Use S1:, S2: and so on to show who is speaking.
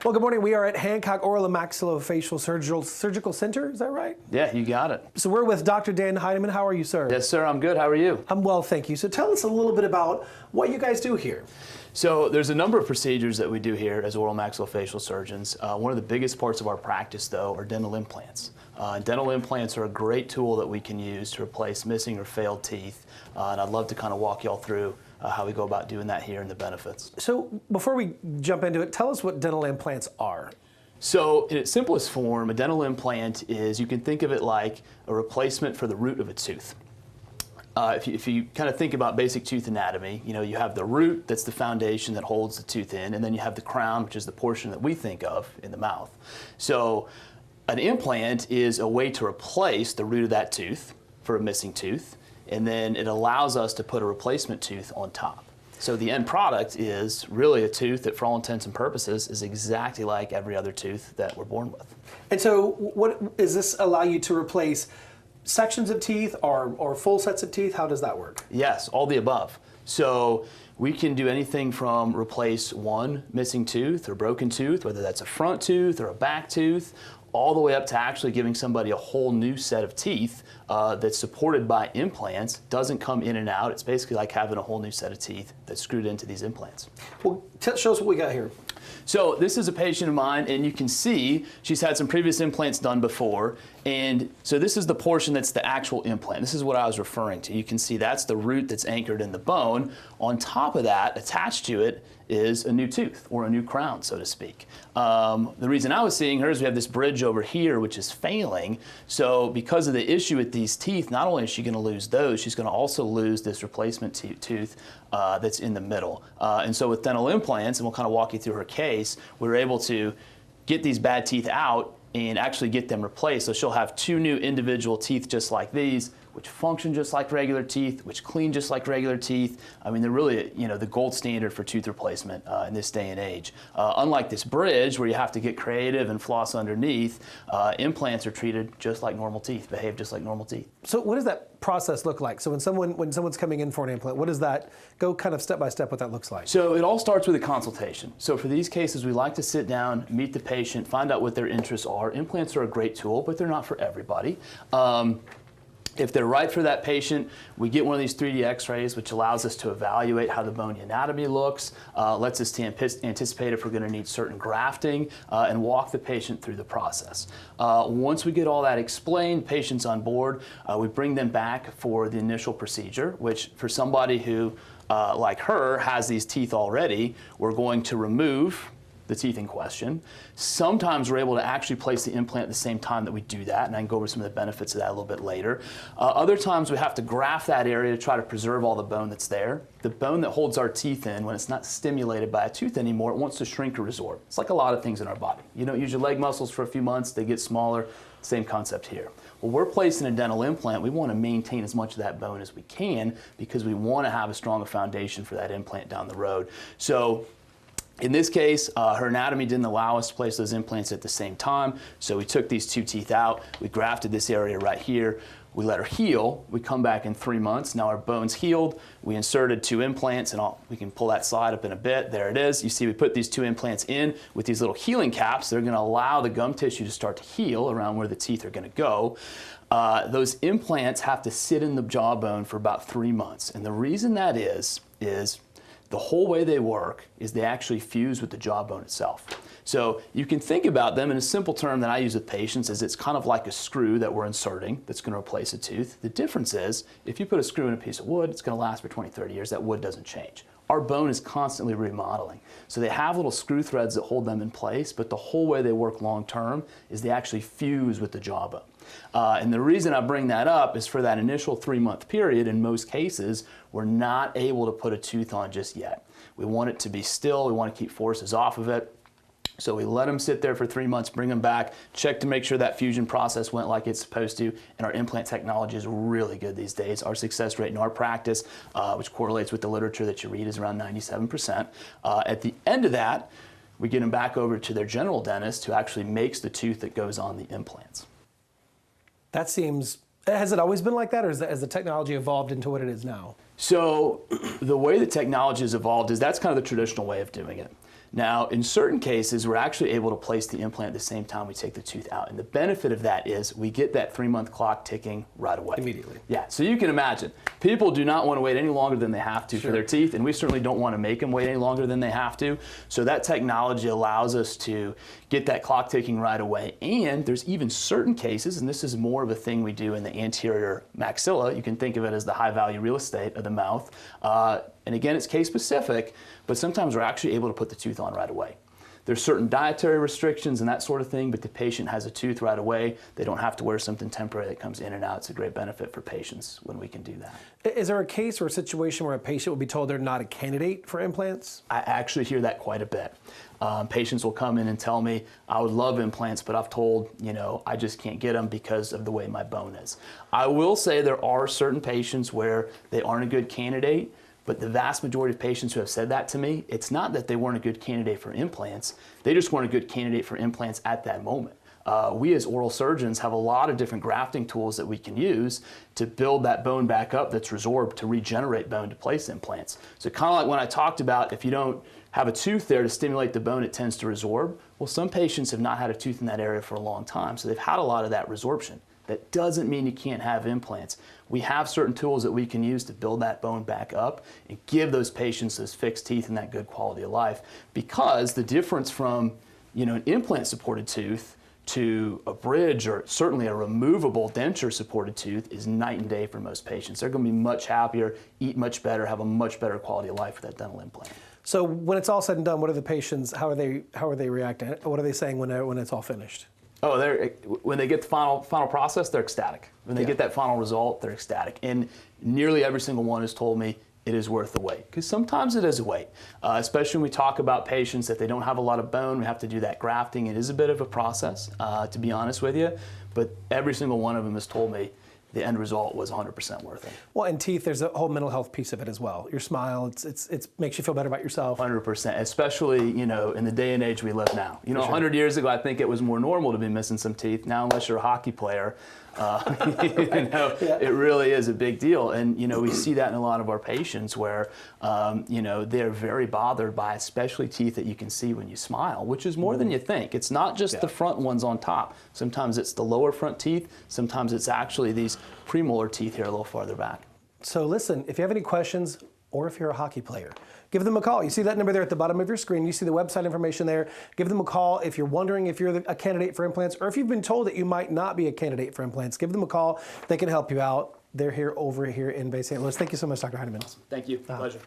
S1: Well, good morning. We are at Hancock Oral and Maxillofacial Surgical Center. Is that right?
S2: Yeah, you got it.
S1: So we're with Dr. Dan Heidemann. How are you, sir?
S2: Yes, sir. I'm good. How are you?
S1: I'm well, thank you. So tell us a little bit about what you guys do here.
S2: So there's a number of procedures that we do here as oral maxillofacial surgeons. One of the biggest parts of our practice, though, are dental implants. Dental implants are a great tool that we can use to replace missing or failed teeth. And I'd love to kind of walk y'all through how we go about doing that here and the benefits.
S1: So before we jump into it, tell us what dental implants are.
S2: So in its simplest form, a dental implant is, you can think of it like a replacement for the root of a tooth. If you kind of think about basic tooth anatomy, you know, you have the root, that's the foundation that holds the tooth in, and then you have the crown, which is the portion that we think of in the mouth. So an implant is a way to replace the root of that tooth for a missing tooth, and then it allows us to put a replacement tooth on top. So the end product is really a tooth that, for all intents and purposes, is exactly like every other tooth that we're born with.
S1: And so what does this allow you to replace? Sections of teeth or full sets of teeth? How does that work?
S2: Yes, all the above. So we can do anything from replace one missing tooth or broken tooth, whether that's a front tooth or a back tooth, all the way up to actually giving somebody a whole new set of teeth that's supported by implants, doesn't come in and out. It's basically like having a whole new set of teeth that's screwed into these implants.
S1: Well, show us what we got here.
S2: So this is a patient of mine, and you can see she's had some previous implants done before. And so this is the portion that's the actual implant. This is what I was referring to. You can see that's the root that's anchored in the bone. On top of that, attached to it, is a new tooth, or a new crown, so to speak. The reason I was seeing her is we have this bridge over here which is failing. So because of the issue with these teeth, not only is she going to lose those, she's going to also lose this replacement tooth that's in the middle. And so with dental implants, and we'll kind of walk you through her case, we were able to get these bad teeth out and actually get them replaced. So she'll have two new individual teeth just like these, which function just like regular teeth, which clean just like regular teeth. I mean, they're really, you know, the gold standard for tooth replacement in this day and age. Unlike this bridge where you have to get creative and floss underneath, implants are treated just like normal teeth, behave just like normal teeth.
S1: So what does that process look like? So when someone's coming in for an implant, what does that go kind of step by step what that looks like?
S2: So it all starts with a consultation. So for these cases, we like to sit down, meet the patient, find out what their interests are. Implants are a great tool, but they're not for everybody. If they're right for that patient, we get one of these 3D x-rays, which allows us to evaluate how the bony anatomy looks, lets us to anticipate if we're going to need certain grafting, and walk the patient through the process. Once we get all that explained, patient's on board, we bring them back for the initial procedure, which for somebody who, like her, has these teeth already, we're going to remove the teeth in question. Sometimes we're able to actually place the implant at the same time that we do that, and I can go over some of the benefits of that a little bit later. Other times we have to graft that area to try to preserve all the bone that's there. The bone that holds our teeth in, when it's not stimulated by a tooth anymore, it wants to shrink or resorb. It's like a lot of things in our body. You don't use your leg muscles for a few months, they get smaller. Same concept here. Well, we're placing a dental implant. We want to maintain as much of that bone as we can because we want to have a stronger foundation for that implant down the road. So in this case, her anatomy didn't allow us to place those implants at the same time, so we took these two teeth out, we grafted this area right here, we let her heal, we come back in 3 months, now our bone's healed, we inserted 2 implants, and we can pull that slide up in a bit, there it is. You see we put these 2 implants in with these little healing caps. They're going to allow the gum tissue to start to heal around where the teeth are going to go. Those implants have to sit in the jawbone for about 3 months, and the reason that is the whole way they work is they actually fuse with the jawbone itself. So you can think about them in a simple term that I use with patients is it's kind of like a screw that we're inserting that's going to replace a tooth. The difference is if you put a screw in a piece of wood, it's going to last for 20, 30 years. That wood doesn't change. Our bone is constantly remodeling. So they have little screw threads that hold them in place, but the whole way they work long term is they actually fuse with the jawbone. And the reason I bring that up is for that initial 3-month period, in most cases, we're not able to put a tooth on just yet. We want it to be still, we want to keep forces off of it. So we let them sit there for 3 months, bring them back, check to make sure that fusion process went like it's supposed to, and our implant technology is really good these days. Our success rate in our practice, which correlates with the literature that you read, is around 97%. At the end of that, we get them back over to their general dentist who actually makes the tooth that goes on the implants.
S1: That seems, has it always been like that, or has the technology evolved into what it is now?
S2: So the way the technology has evolved is that's kind of the traditional way of doing it. Now, in certain cases, we're actually able to place the implant at the same time we take the tooth out. And the benefit of that is we get that 3-month clock ticking right away.
S1: Immediately.
S2: Yeah, so you can imagine, people do not want to wait any longer than they have to for their teeth, and we certainly don't want to make them wait any longer than they have to. So that technology allows us to get that clock ticking right away. And there's even certain cases, and this is more of a thing we do in the anterior maxilla, you can think of it as the high value real estate of the mouth. And again, it's case specific, but sometimes we're actually able to put the tooth on right away. There's certain dietary restrictions and that sort of thing, but the patient has a tooth right away. They don't have to wear something temporary that comes in and out. It's a great benefit for patients when we can do that.
S1: Is there a case or a situation where a patient will be told they're not a candidate for implants?
S2: I actually hear that quite a bit. Patients will come in and tell me, I would love implants, but I've told, I just can't get them because of the way my bone is. I will say there are certain patients where they aren't a good candidate, but the vast majority of patients who have said that to me, it's not that they weren't a good candidate for implants, they just weren't a good candidate for implants at that moment. We as oral surgeons have a lot of different grafting tools that we can use to build that bone back up that's resorbed to regenerate bone to place implants. So kind of like when I talked about if you don't have a tooth there to stimulate the bone, it tends to resorb. Well, some patients have not had a tooth in that area for a long time, so they've had a lot of that resorption. That doesn't mean you can't have implants. We have certain tools that we can use to build that bone back up and give those patients those fixed teeth and that good quality of life, because the difference from an implant supported tooth to a bridge or certainly a removable denture supported tooth is night and day for most patients. They're going to be much happier, eat much better, have a much better quality of life with that dental implant.
S1: So when it's all said and done, what are the patients, how are they reacting? What are they saying when it's all finished?
S2: Oh, when they get the final process, they're ecstatic. When they get that final result, they're ecstatic. And nearly every single one has told me it is worth the wait, because sometimes it is a wait, especially when we talk about patients that they don't have a lot of bone. We have to do that grafting. It is a bit of a process, to be honest with you, but every single one of them has told me the end result was 100% worth it.
S1: Well, and teeth, there's a whole mental health piece of it as well. Your smile, it makes you feel better about yourself.
S2: 100%, especially in the day and age we live now. 100 years ago, I think it was more normal to be missing some teeth. Now, unless you're a hockey player, it really is a big deal. And we see that in a lot of our patients where they're very bothered by especially teeth that you can see when you smile, which is more than you think. It's not just the front ones on top. Sometimes it's the lower front teeth. Sometimes it's actually these premolar teeth here a little farther back. So
S1: listen, if you have any questions, or if you're a hockey player, give them a call. You see that number there at the bottom of your screen. You see the website information there. Give them a call if you're wondering if you're a candidate for implants, or if you've been told that you might not be a candidate for implants. Give them a call. They can help you out. They're over here in Bay St. Louis. Thank you so much, Dr. Heineman.
S2: Awesome. Thank you. Pleasure.